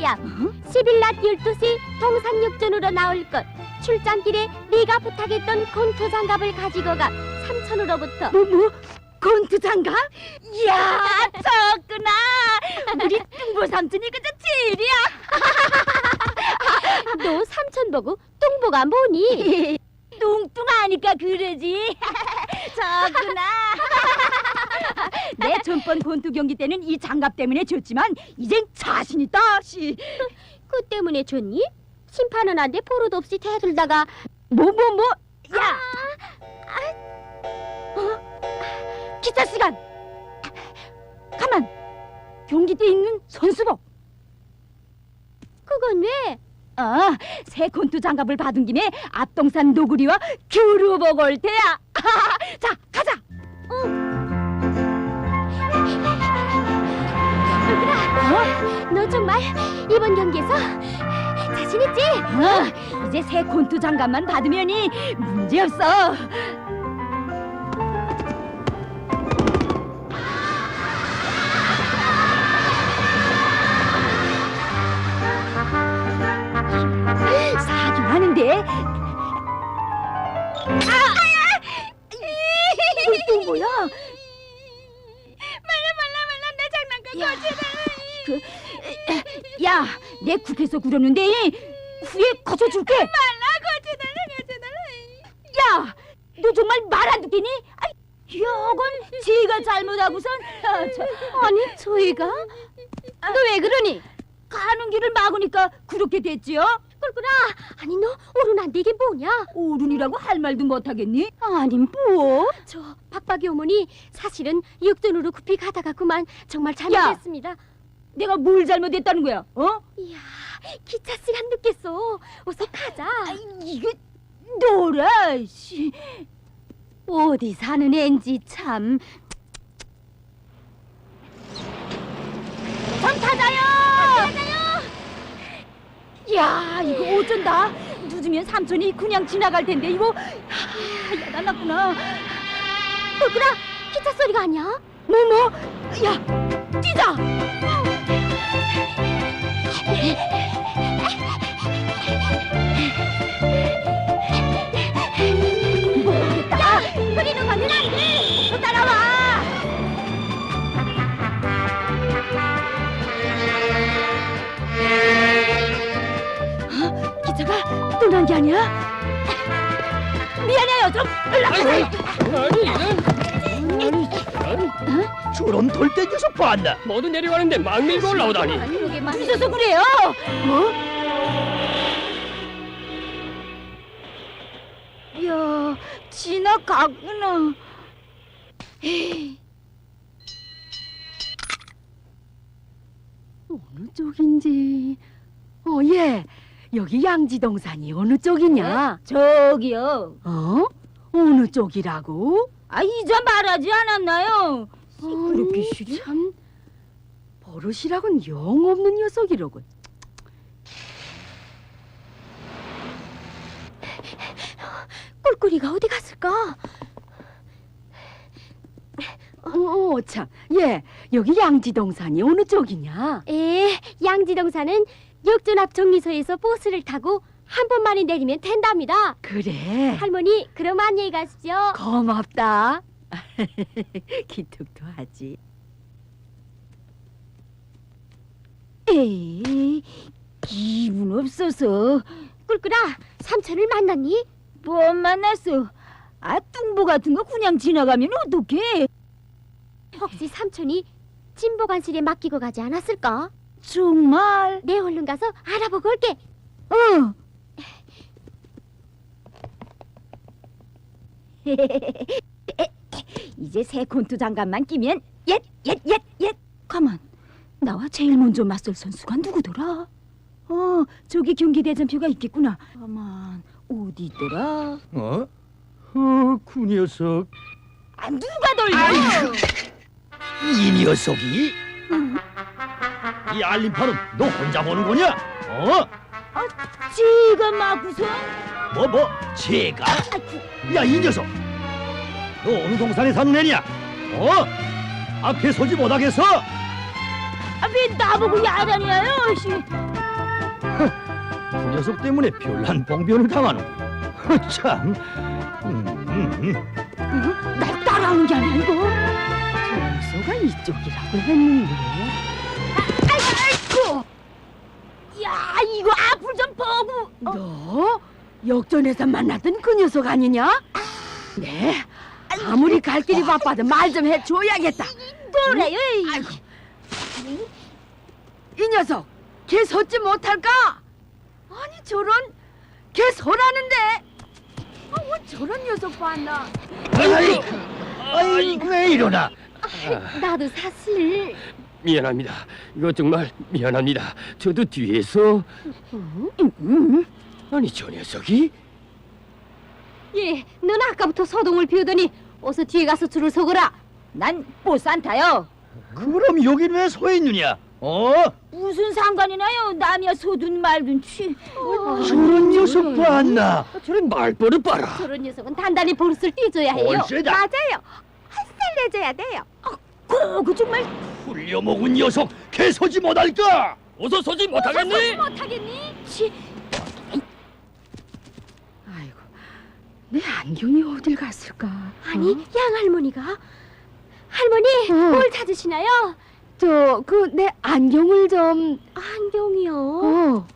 말이야. 10일 낮 12시 동산육전으로 나올 것. 출장길에 네가 부탁했던 권투 장갑을 가지고 가. 삼촌으로부터. 뭐? 권투 장갑? 이야, 좋구나. 우리 뚱보 삼촌이 그저 제일이야. 너 삼촌 보고 뚱보가 뭐니? 뚱뚱하니까 그러지. 좋구나. 내 전번 권투 경기 때는 이 장갑 때문에 졌지만 이젠 자신 있다. 그 때문에 줬니? 심판은 안 돼 포로도 없이 대들다가. 뭐? 야! 기차 시간. 가만. 경기 때 입는 선수복. 그건 왜? 새 권투 장갑을 받은 김에 앞동산 노구리와 교류복 올 테야. 자, 가자. 얘들아, 너 정말 이번 경기에서 자신 있지? 이제 새 권투 장갑만 받으면이 문제 없어. 사긴 하는데. 이거 뭐야? 말라 내 장난감 거지다. 야, 내 굽해서 굴었는데 후에 거저줄게. 거지달라. 야, 너 정말 말 안 듣겠니? 이건 지가 잘못하고선. 아니 저희가? 너 왜 그러니? 가는 길을 막으니까 그렇게 됐지요? 꿀꿀아, 아니 너 오른 안 돼. 이게 뭐냐? 어른이라고 할 말도 못하겠니? 아니 뭐? 저 박박이 어머니 사실은 육전으로 급히 가다가 그만 정말 잘못했습니다. 내가 뭘 잘못했다는 거야? 이야, 기차 시간 늦겠어. 어서 가자. 이게 너라. 씨. 어디 사는 앤지 참. 전 타자요. 야, 이거 어쩐다. 늦으면 삼촌이 그냥 지나갈 텐데 이거. 야단났구나. 꿀꿀아, 기차 소리가 아니야? 뭐? 야, 뛰자. 모르겠다. 소리는 가면 안 돼. 너 따라와. 기차가 떠난 게 아니야? 미안해요. 좀 저런 돌대 녀석 봤나? 모두 내려가는데 막 밀고 올라오다니. 그러게 맞으셔서 그래요. 야, 지나가구나. 어느 쪽인지. 예. 여기 양지동산이 어느 쪽이냐? 저기요. 어느 쪽이라고? 이제 말하지 않았나요? 그렇게 싫이? 참 버릇이라곤 영 없는 녀석이로군. 꿀꿀이가 어디 갔을까? 참. 예, 여기 양지동산이 어느 쪽이냐? 양지동산은 육전 앞 정류소에서 버스를 타고 한 번만에 내리면 된답니다. 그래. 할머니, 그럼 안녕히 가십시오. 고맙다. 기특도 하지. 에이, 기분 없어서. 꿀꿀아, 삼촌을 만났니? 뭐 만났어? 뚱보 같은 거 그냥 지나가면 어떡해? 혹시 삼촌이 진보관실에 맡기고 가지 않았을까? 정말? 내 얼른 가서 알아보고 올게. 이제 새 권투 장갑만 끼면 옛. 가만, 나와 제일 먼저 맞설 선수가 누구더라? 저기 경기 대전표가 있겠구나. 가만, 어디 있더라? 그 녀석. 누가 돌려? 이 녀석이? 이 알림판은 너 혼자 보는 거냐? 지가 마구선? 제가? 야, 이 녀석! 너 어느 동산에 사는 애냐? 앞에 서지 못하겠어? 왜 나보고 야단이에요? 그 녀석 때문에 별난 봉변을 당하는. 참. 날 따라오는 게 아니야 이거. 정서가 이쪽이라고 했는데. 아이고. 야 이거 앞을 좀 보고. 너 역전에서 만났던 그 녀석 아니냐? 네. 아무리 갈 길이 바빠도 말 좀 해줘야겠다. 뭐래요? 아이고. 이 녀석 걔 섰지 못할까? 아니 저런 걔 서라는데. 저런 녀석 봤나? 아이, 왜 이러나? 나도 사실 미안합니다. 이거 정말 미안합니다. 저도 뒤에서 아니 저 녀석이 예, 넌 아까부터 소동을 피우더니 어서 뒤에 가서 줄을 서거라. 난 보산타요. 그럼 여긴 왜 서 있느냐? 무슨 상관이 나요? 남이야 서든 말든 취. 저런 녀석 봤나? 저런 말버릇 봐라. 저런 녀석은 단단히 버릇을 떼줘야 해요. 얼쎄다. 맞아요. 핫살 내줘야 돼요. 그거 정말 훌려먹은 녀석, 개 서지 못할까? 어서 서지 못하겠니? 못하겠니? 아이고 내 안경이 어딜 갔을까? 아니, 양할머니가 할머니 뭘 찾으시나요? 저 그 내 안경을 좀 안경이요.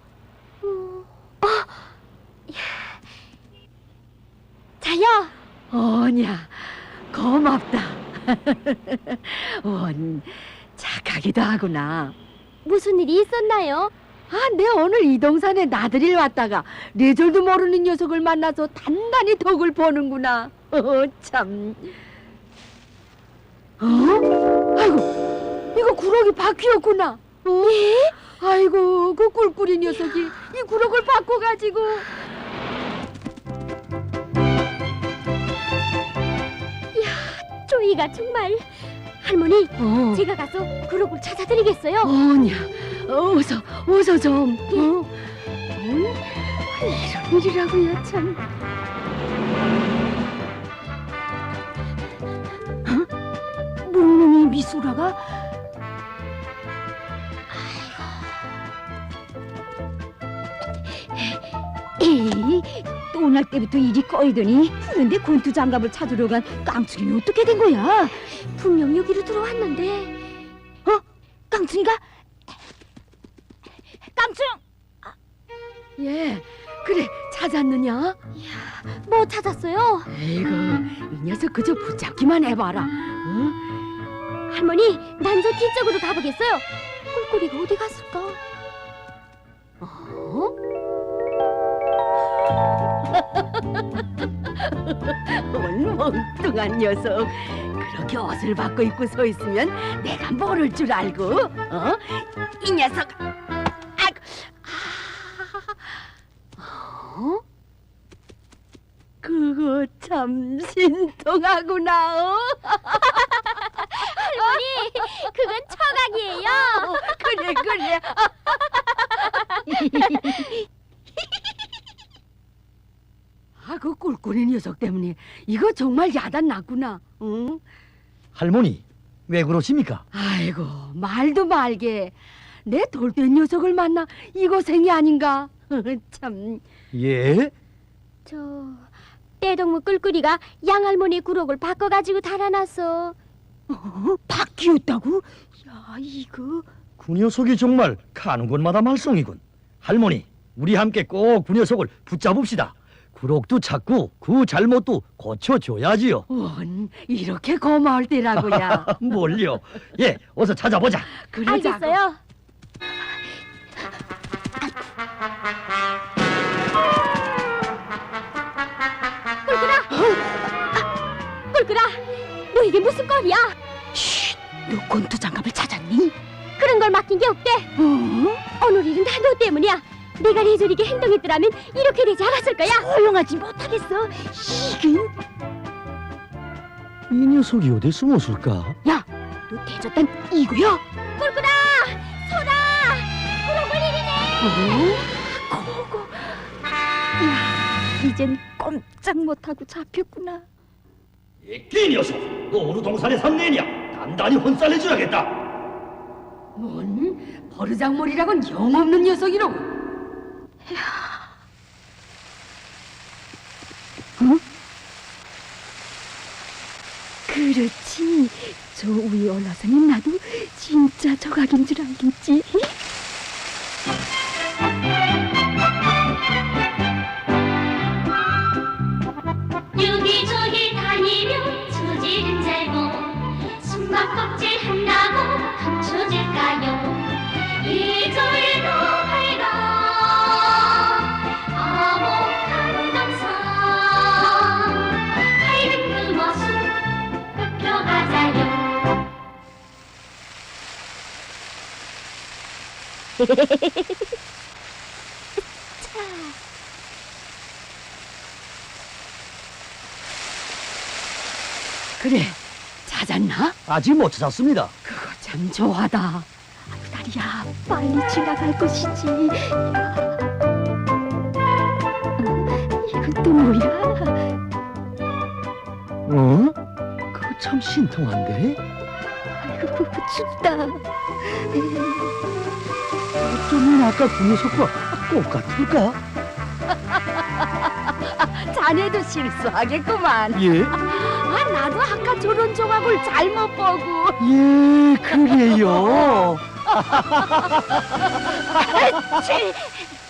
자요. 어냐 고맙다. 착하기도 하구나. 무슨 일이 있었나요? 내 오늘 이동산에 나들이를 왔다가 뇌절도 모르는 녀석을 만나서 단단히 덕을 보는구나. 참. 아이고 이거 구럭이 바퀴였구나. 예? 아이고 그 꿀꿀이 녀석이 이 구럭을 바꿔가지고. 쪼이가 정말. 할머니, 어. 제가 가서 그룹을 찾아드리겠어요. 어냐 어서 좀. 이런 일이라고요 참. 물놈이 미술아가? 에이, 떠날 때부터 일이 꺼이더니 그런데 권투 장갑을 찾으러 간 깡충이는 어떻게 된 거야? 분명 여기로 들어왔는데. 깡충이가? 깡충! 예, 그래 찾았느냐? 뭐 찾았어요? 에이구, 이 녀석 그저 붙잡기만 해봐라. 응? 할머니, 난 저 뒤쪽으로 가보겠어요. 꿀꿀이가 어디 갔을까? 멍뚱한 녀석. 그렇게 옷을 바꿔 입고 서 있으면 내가 모를 줄 알고? 이 녀석. 그거 참 신통하구나. 할머니, 그건 처각이에요. 그래. 그 꿀꿀이 녀석 때문에 이거 정말 야단 났구나. 응? 할머니, 왜 그러십니까? 아이고 말도 말게. 내 돌된 녀석을 만나 이 고생이 아닌가. 참. 예? 저 떼동무 꿀꿀이가 양할머니 구록을 바꿔가지고 달아놨어. 바뀌었다고? 야 이거. 그 녀석이 정말 가는 곳마다 말썽이군. 할머니, 우리 함께 꼭 그 녀석을 붙잡읍시다. 구록도 찾고 그 잘못도 고쳐줘야지요. 이렇게 고마울 때라고야. 뭘요? 예, 어서 찾아보자. 그러자고. 알겠어요. 꿀꿀아, 너 이게 무슨 꼴이야? 너 권투 장갑을 찾았니? 그런 걸 맡긴 게 없대. 오늘 일은 다 너 때문이야. 내가 예절이게 행동했더라면 이렇게 되지 않았을 거야. 조용하지 못하겠어. 이거. 이 녀석이 어디 숨었을까? 야, 너 대졌단 이거야? 꿀꿀아, 소라, 구록을 일이네. 고고. 야, 이젠 꼼짝 못하고 잡혔구나. 이 녀석, 너 어느 동산에 샀느냐? 단단히 혼살내줘야겠다. 뭔 버르장머리라곤 영없는 녀석이라고. 그렇지. 저 위에 올라서는 나도 진짜 조각인 줄 알겠지. 여기저기 다니며 저지른 잘못 숨바꼭질 한다고 감춰질까요? 예절도 밝아 어목한 감성 밝은 그 모습 펴가자요. 그래, 찾았나? 아직 못 찾았습니다. 그거 참 좋아다. 아유, 다리야, 빨리 지나갈 것이지. 이건 또 뭐야? 어? 그거 참 신통한데? 아이고, 춥다. 어쩌면 아까 그 녀석과 똑같을까? 자네도 실수하겠구만. 예? 아, 나도 아까 저런 조각을 잘못 보고. 예, 그래요.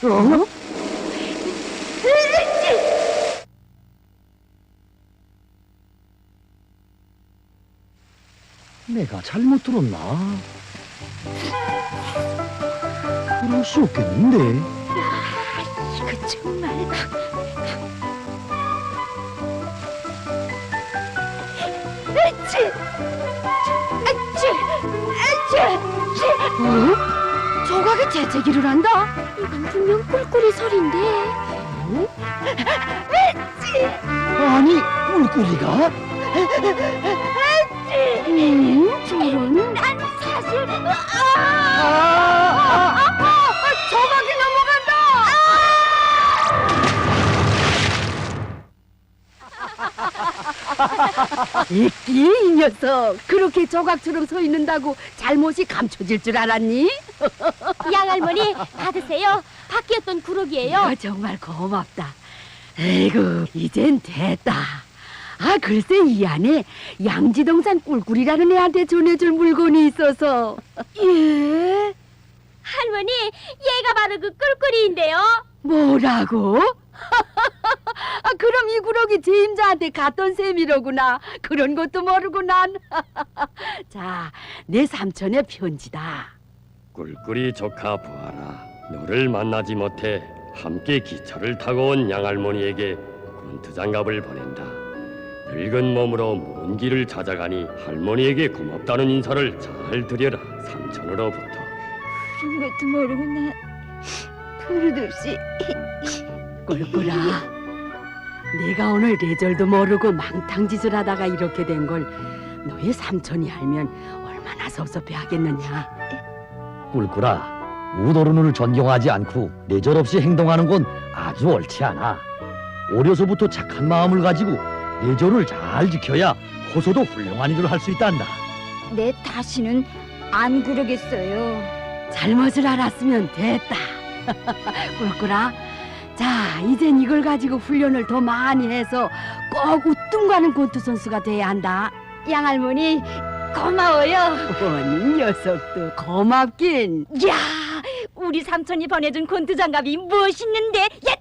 어? 내가 잘못 들었나? 그럴 수 없겠는데. 이거 정말. 어? 조각이 재채기를 한다? 이건 분명 꿀꿀이 소린데. 아니, 꿀꿀이가? 저런. 난 사실 조각이 넘어간다! 이끼 이 녀석, 그렇게 조각처럼 서 있는다고 잘못이 감춰질 줄 알았니? 양할머니 받으세요. 바뀌었던 구럭이에요. 정말 고맙다. 에이구, 이젠 됐다. 아, 글쎄 이 안에 양지동산 꿀꿀이라는 애한테 전해줄 물건이 있어서. 예? 할머니, 얘가 바로 그 꿀꿀이인데요. 뭐라고? 아, 그럼 이 구럭이 제임자한테 갔던 셈이로구나. 그런 것도 모르고 난. 자, 내 삼촌의 편지다. 꿀꿀이 조카 보아라. 너를 만나지 못해 함께 기차를 타고 온 양할머니에게 권투장갑을 보낸다. 늙은 몸으로 먼 길을 찾아가니 할머니에게 고맙다는 인사를 잘 드려라. 삼촌으로부터. 그런 것도 모르고 난 버릇없이. 꿀꿀아, 내가 오늘 계절도 모르고 망탕짓을 하다가 이렇게 된 걸 너의 삼촌이 알면 얼마나 섭섭해하겠느냐. 꿀꿀아, 무도른을 존경하지 않고 내절없이 행동하는 건 아주 옳지 않아. 어려서부터 착한 마음을 가지고 내절을 잘 지켜야 호소도 훌륭한 일을 할 수 있단다. 내 다시는 안 그러겠어요. 잘못을 알았으면 됐다. 꿀꿀아, 자, 이젠 이걸 가지고 훈련을 더 많이 해서 꼭 우뚱 가는 권투 선수가 돼야 한다. 양할머니, 고마워요. 이 녀석도 고맙긴. 야, 우리 삼촌이 보내준 권투 장갑이 멋있는데. 얏!